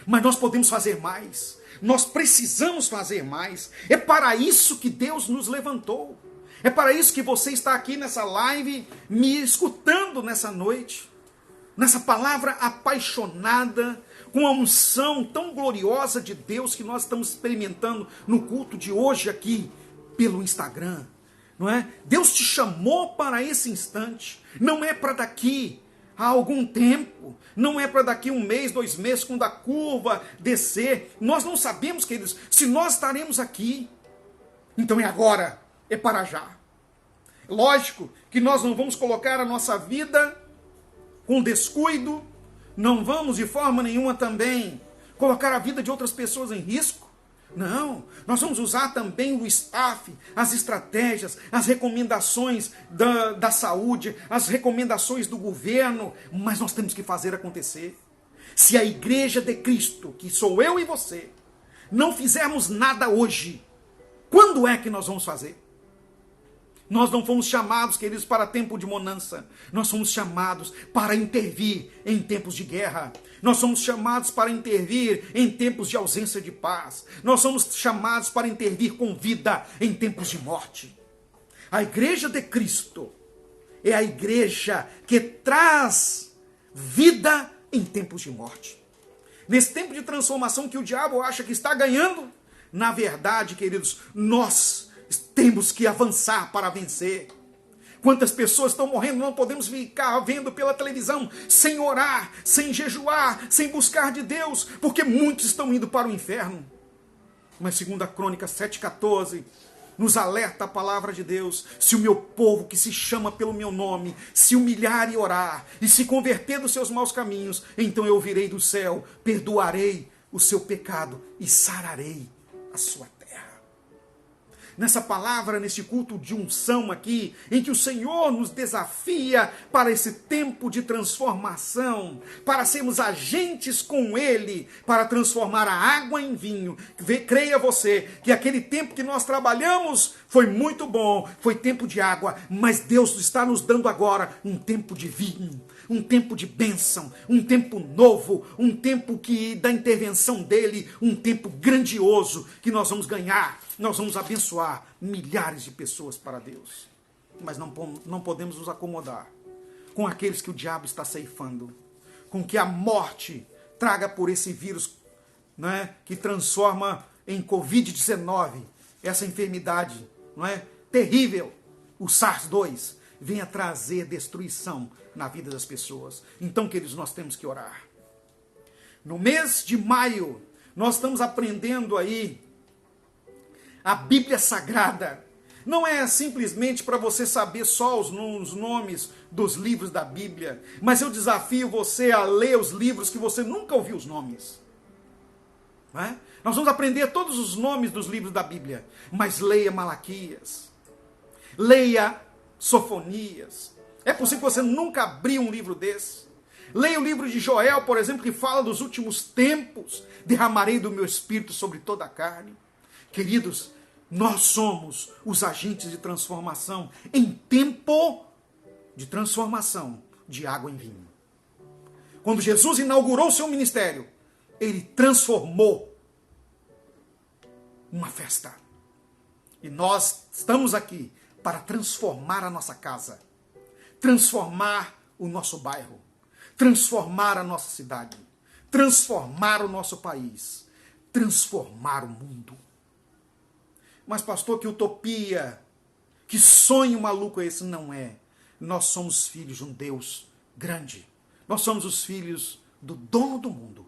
Mas nós podemos fazer mais. Nós precisamos fazer mais. É para isso que Deus nos levantou. É para isso que você está aqui nessa live, me escutando nessa noite. Nessa palavra apaixonada, com a unção tão gloriosa de Deus que nós estamos experimentando no culto de hoje aqui pelo Instagram. Não é? Deus te chamou para esse instante. Não é para daqui a algum tempo. Não é para daqui 1 mês, 2 meses, quando a curva descer. Nós não sabemos, queridos, se nós estaremos aqui. Então é agora, é para já. Lógico que nós não vamos colocar a nossa vida com descuido. Não vamos de forma nenhuma também colocar a vida de outras pessoas em risco. Não, nós vamos usar também o staff, as estratégias, as recomendações da saúde, as recomendações do governo, mas nós temos que fazer acontecer. Se a igreja de Cristo, que sou eu e você, não fizermos nada hoje, quando é que nós vamos fazer? Nós não fomos chamados, queridos, para tempo de bonança. Nós somos chamados para intervir em tempos de guerra. Nós somos chamados para intervir em tempos de ausência de paz. Nós somos chamados para intervir com vida em tempos de morte. A igreja de Cristo é a igreja que traz vida em tempos de morte. Nesse tempo de transformação que o diabo acha que está ganhando, na verdade, queridos, nós temos que avançar para vencer. Quantas pessoas estão morrendo, não podemos ficar vendo pela televisão, sem orar, sem jejuar, sem buscar de Deus, porque muitos estão indo para o inferno. Mas 2 Crônicas 7,14, nos alerta a palavra de Deus: se o meu povo, que se chama pelo meu nome, se humilhar e orar, e se converter dos seus maus caminhos, então eu virei do céu, perdoarei o seu pecado e sararei a sua terra. Nessa palavra, nesse culto de unção aqui, em que o Senhor nos desafia para esse tempo de transformação, para sermos agentes com Ele, para transformar a água em vinho. Creia você que aquele tempo que nós trabalhamos foi muito bom, foi tempo de água, mas Deus está nos dando agora um tempo de vinho, um tempo de bênção, um tempo novo, um tempo que da intervenção dele, um tempo grandioso que nós vamos ganhar. Nós vamos abençoar milhares de pessoas para Deus. Mas não podemos nos acomodar com aqueles que o diabo está ceifando, com que a morte traga por esse vírus, né, que transforma em Covid-19, essa enfermidade, não é, terrível, o SARS-2, venha trazer destruição na vida das pessoas. Então, queridos, nós temos que orar. No mês de maio, nós estamos aprendendo aí a Bíblia Sagrada. Não é simplesmente para você saber só os nomes dos livros da Bíblia, mas eu desafio você a ler os livros que você nunca ouviu os nomes. Não é? Nós vamos aprender todos os nomes dos livros da Bíblia, mas leia Malaquias, leia Sofonias. É possível que você nunca abriu um livro desse. Leia o livro de Joel, por exemplo, que fala dos últimos tempos. Derramarei do meu espírito sobre toda a carne. Queridos, nós somos os agentes de transformação em tempo de transformação de água em vinho. Quando Jesus inaugurou o seu ministério, ele transformou uma festa. E nós estamos aqui para transformar a nossa casa, transformar o nosso bairro, transformar a nossa cidade, transformar o nosso país, transformar o mundo. Mas, pastor, que utopia, que sonho maluco é esse? Não é. Nós somos filhos de um Deus grande. Nós somos os filhos do dono do mundo.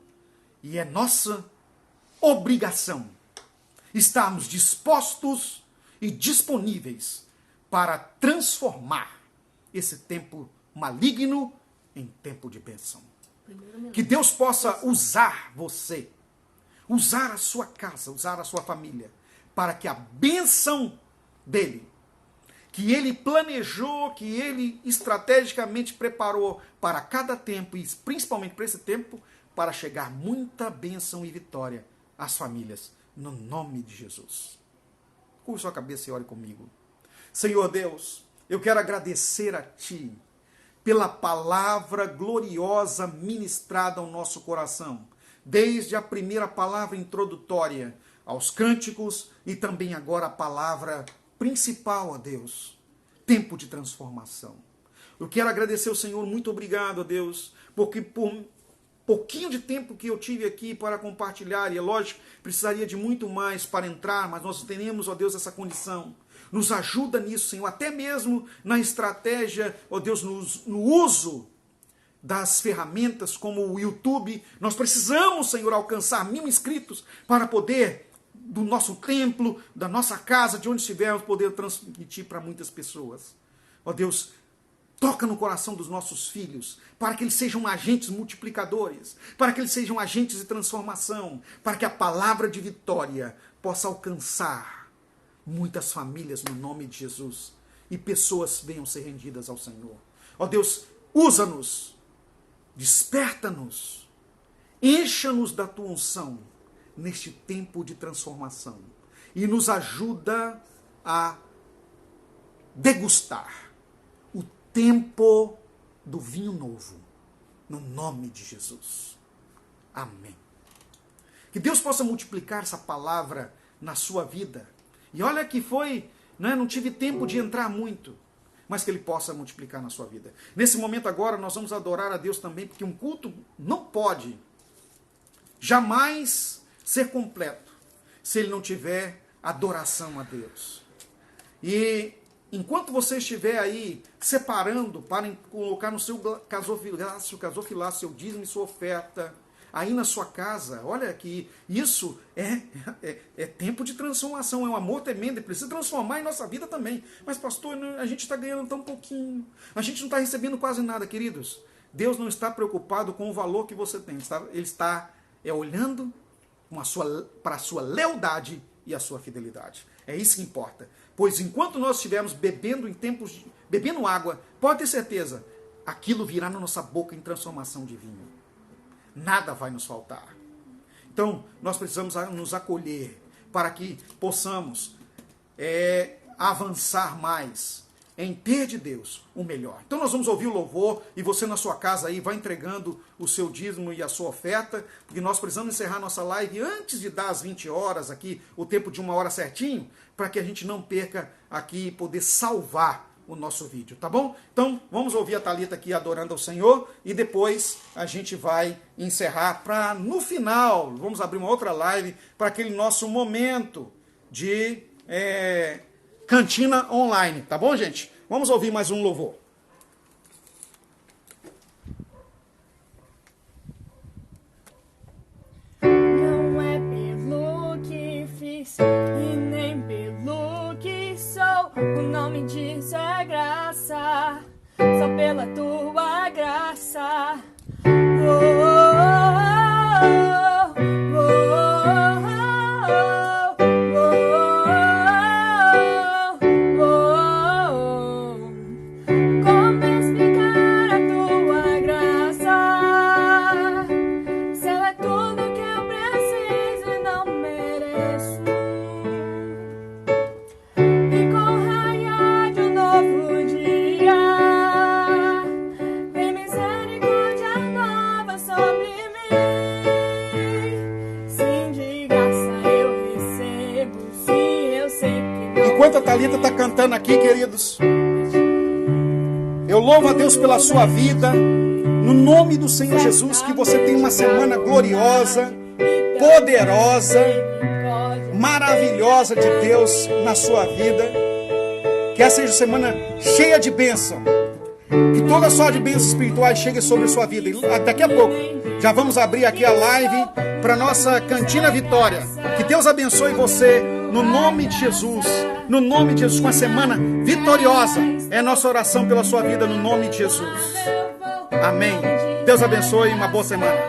E é nossa obrigação estarmos dispostos e disponíveis para transformar esse tempo maligno em tempo de bênção. Que Deus possa usar você, usar a sua casa, usar a sua família, para que a bênção dele, que ele planejou, que ele estrategicamente preparou para cada tempo, e principalmente para esse tempo, para chegar muita bênção e vitória às famílias, no nome de Jesus. Curva sua cabeça e ore comigo. Senhor Deus, eu quero agradecer a Ti pela palavra gloriosa ministrada ao nosso coração, desde a primeira palavra introdutória, aos cânticos e também agora a palavra principal, ó Deus, tempo de transformação. Eu quero agradecer ao Senhor, muito obrigado, ó Deus, porque por pouquinho de tempo que eu tive aqui para compartilhar, e é lógico, precisaria de muito mais para entrar, mas nós teremos, ó Deus, essa condição. Nos ajuda nisso, Senhor, até mesmo na estratégia, ó Deus, no uso das ferramentas como o YouTube. Nós precisamos, Senhor, alcançar 1000 inscritos para poder, do nosso templo, da nossa casa, de onde estivermos, poder transmitir para muitas pessoas. Ó Deus, toca no coração dos nossos filhos, para que eles sejam agentes multiplicadores, para que eles sejam agentes de transformação, para que a palavra de vitória possa alcançar muitas famílias no nome de Jesus e pessoas venham ser rendidas ao Senhor. Ó Deus, usa-nos, desperta-nos, encha-nos da tua unção neste tempo de transformação e nos ajuda a degustar o tempo do vinho novo, no nome de Jesus. Amém. Que Deus possa multiplicar essa palavra na sua vida. E olha que foi, não tive tempo de entrar muito, mas que Ele possa multiplicar na sua vida. Nesse momento agora nós vamos adorar a Deus também, porque um culto não pode jamais ser completo se ele não tiver adoração a Deus. E enquanto você estiver aí separando para colocar no seu gasofilácio, seu dízimo e sua oferta, aí na sua casa, olha que isso é tempo de transformação, é um amor tremendo, precisa transformar em nossa vida também. Mas pastor, a gente está ganhando tão pouquinho, a gente não está recebendo quase nada, queridos. Deus não está preocupado com o valor que você tem, Ele está olhando para a sua lealdade e a sua fidelidade. É isso que importa. Pois enquanto nós estivermos bebendo água, pode ter certeza, aquilo virá na nossa boca em transformação de vinho. Nada vai nos faltar. Então, nós precisamos nos acolher para que possamos avançar mais em ter de Deus o melhor. Então nós vamos ouvir o louvor e você na sua casa aí vai entregando o seu dízimo e a sua oferta, porque nós precisamos encerrar nossa live antes de dar as 20 horas aqui, o tempo de 1 hora certinho, para que a gente não perca aqui e poder salvar o nosso vídeo, tá bom? Então vamos ouvir a Thalita aqui adorando ao Senhor e depois a gente vai encerrar para no final, vamos abrir uma outra live para aquele nosso momento de cantina online, tá bom, gente? Vamos ouvir mais um louvor.
Não é pelo que fiz e nem pelo que sou, o nome disso é graça, só pela tua graça.
Enquanto a Thalita está cantando aqui, queridos, eu louvo a Deus pela sua vida, no nome do Senhor Jesus, que você tenha uma semana gloriosa, poderosa, maravilhosa de Deus na sua vida, que essa seja semana cheia de bênção, que toda sorte de bênçãos espirituais chegue sobre a sua vida. E daqui a pouco já vamos abrir aqui a live para nossa Cantina Vitória. Que Deus abençoe você no nome de Jesus. No nome de Jesus, com a semana vitoriosa. É nossa oração pela sua vida no nome de Jesus. Amém. Deus abençoe e uma boa semana.